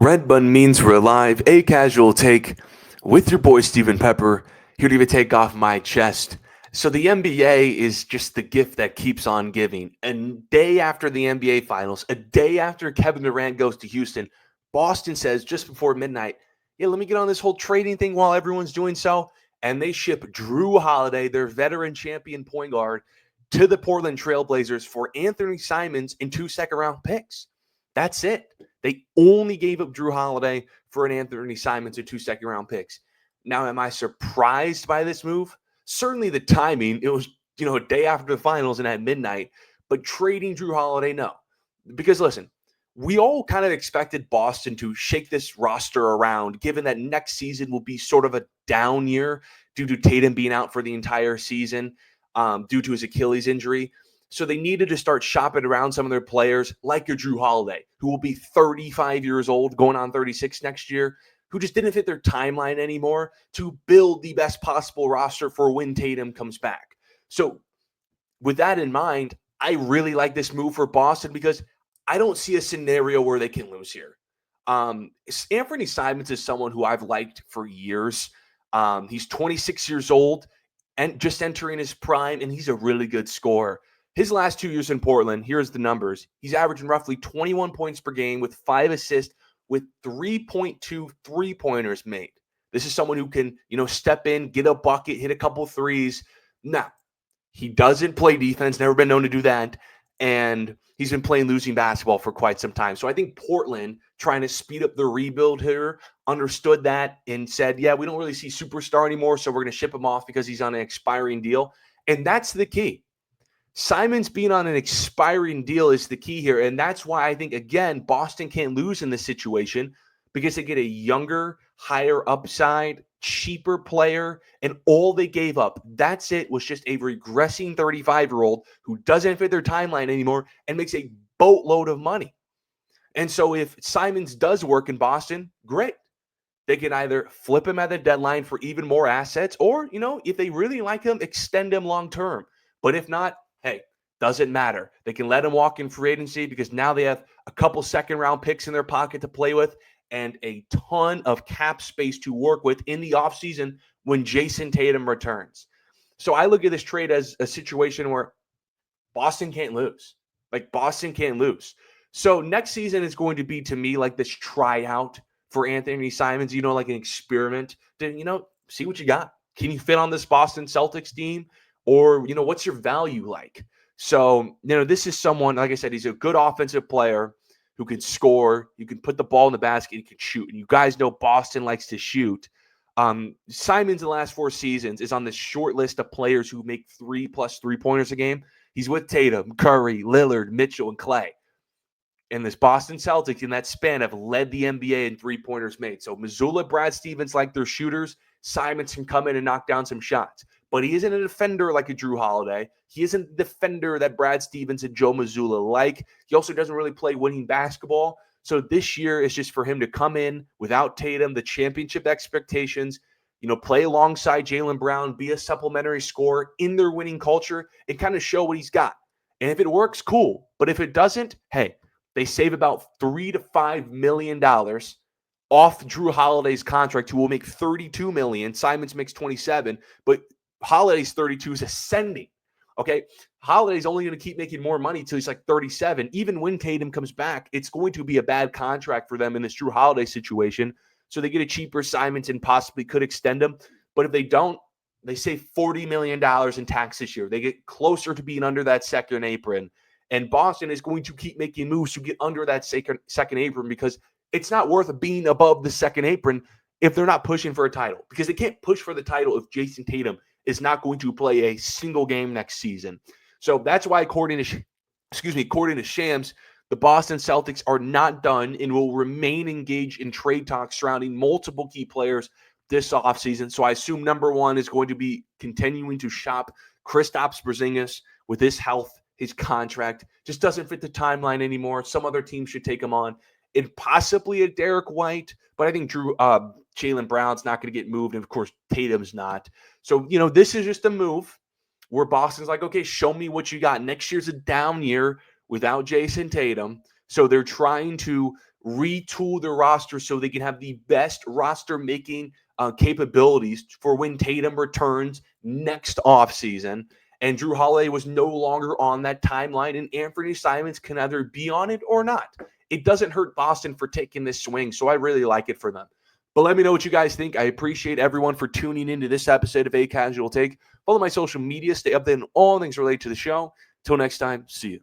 Red button means we're live, a casual take with your boy Stephen Pepper, here to give a take off my chest. So the NBA is just the gift that keeps on giving. And day after the NBA Finals, a day after Kevin Durant goes to Houston, Boston says just before midnight, yeah, let me get on this whole trading thing while everyone's doing so. And they ship Jrue Holiday, their veteran champion point guard, to the Portland Trailblazers for Anfernee Simons and 2 second-round picks. That's it. They only gave up Jrue Holiday for an Anfernee Simons and 2 second-round picks. Now, am I surprised by this move? Certainly the timing. It was, a day after the finals and at midnight. But trading Jrue Holiday, no. Because listen, we all kind of expected Boston to shake this roster around, given that next season will be sort of a down year due to Tatum being out for the entire season due to his Achilles injury. So they needed to start shopping around some of their players, like your Jrue Holiday, who will be 35 years old, going on 36 next year, who just didn't fit their timeline anymore, to build the best possible roster for when Tatum comes back. So with that in mind, I really like this move for Boston because I don't see a scenario where they can lose here. Anfernee Simons is someone who I've liked for years. He's 26 years old and just entering his prime, and he's a really good scorer. His last 2 years in Portland, here's the numbers. He's averaging roughly 21 points per game with 5 assists with 3.2 three-pointers made. This is someone who can, step in, get a bucket, hit a couple threes. Now, he doesn't play defense, never been known to do that, and he's been playing losing basketball for quite some time. So I think Portland, trying to speed up the rebuild here, understood that and said, yeah, we don't really see superstar anymore, so we're going to ship him off because he's on an expiring deal. And that's the key. Simons being on an expiring deal is the key here. And that's why I think, again, Boston can't lose in this situation because they get a younger, higher upside, cheaper player. And all they gave up, that's it, was just a regressing 35-year-old who doesn't fit their timeline anymore and makes a boatload of money. And so if Simons does work in Boston, great. They can either flip him at the deadline for even more assets or, if they really like him, extend him long term. But if not, hey, doesn't matter. They can let him walk in free agency because now they have a couple second-round picks in their pocket to play with and a ton of cap space to work with in the offseason when Jason Tatum returns. So I look at this trade as a situation where Boston can't lose. Boston can't lose. So next season is going to be, to me, like this tryout for Anfernee Simons, like an experiment to, see what you got. Can you fit on this Boston Celtics team? Or, what's your value like? So, this is someone, like I said, he's a good offensive player who can score. You can put the ball in the basket. He can shoot. And you guys know Boston likes to shoot. Simons in the last 4 seasons is on this short list of players who make 3+ three-pointers a game. He's with Tatum, Curry, Lillard, Mitchell, and Clay. And this Boston Celtics in that span have led the NBA in three-pointers made. So Mazzulla, Brad Stevens like their shooters. Simons can come in and knock down some shots. But he isn't a defender like a Jrue Holiday. He isn't the defender that Brad Stevens and Joe Mazzulla like. He also doesn't really play winning basketball. So this year is just for him to come in without Tatum, the championship expectations, play alongside Jaylen Brown, be a supplementary scorer in their winning culture, and kind of show what he's got. And if it works, cool. But if it doesn't, hey, they save about $3 to $5 million off Jrue Holiday's contract, who will make $32 million. Simons makes $27, but Holiday's 32 is ascending. Okay, Holiday's only going to keep making more money until he's like 37. Even when Tatum comes back, it's going to be a bad contract for them in this Jrue Holiday situation. So they get a cheaper Simons and possibly could extend him. But if they don't, they save $40 million in tax this year. They get closer to being under that second apron. And Boston is going to keep making moves to get under that second apron because it's not worth being above the second apron if they're not pushing for a title. Because they can't push for the title if Jason Tatum is not going to play a single game next season. So that's why, according to Shams, the Boston Celtics are not done and will remain engaged in trade talks surrounding multiple key players this offseason. So I assume number one is going to be continuing to shop Kristaps Porzingis with his health. His contract just doesn't fit the timeline anymore. Some other team should take him on. And possibly a Derek White, but I think Jaylen Brown's not going to get moved, and of course Tatum's not. So, this is just a move where Boston's like, okay, show me what you got. Next year's a down year without Jason Tatum. So they're trying to retool their roster so they can have the best roster making capabilities for when Tatum returns next offseason. And Jrue Holiday was no longer on that timeline, and Anfernee Simons can either be on it or not. It doesn't hurt Boston for taking this swing, so I really like it for them. But let me know what you guys think. I appreciate everyone for tuning into this episode of A Casual Take. Follow my social media, stay updated on all things related to the show. Till next time, see you.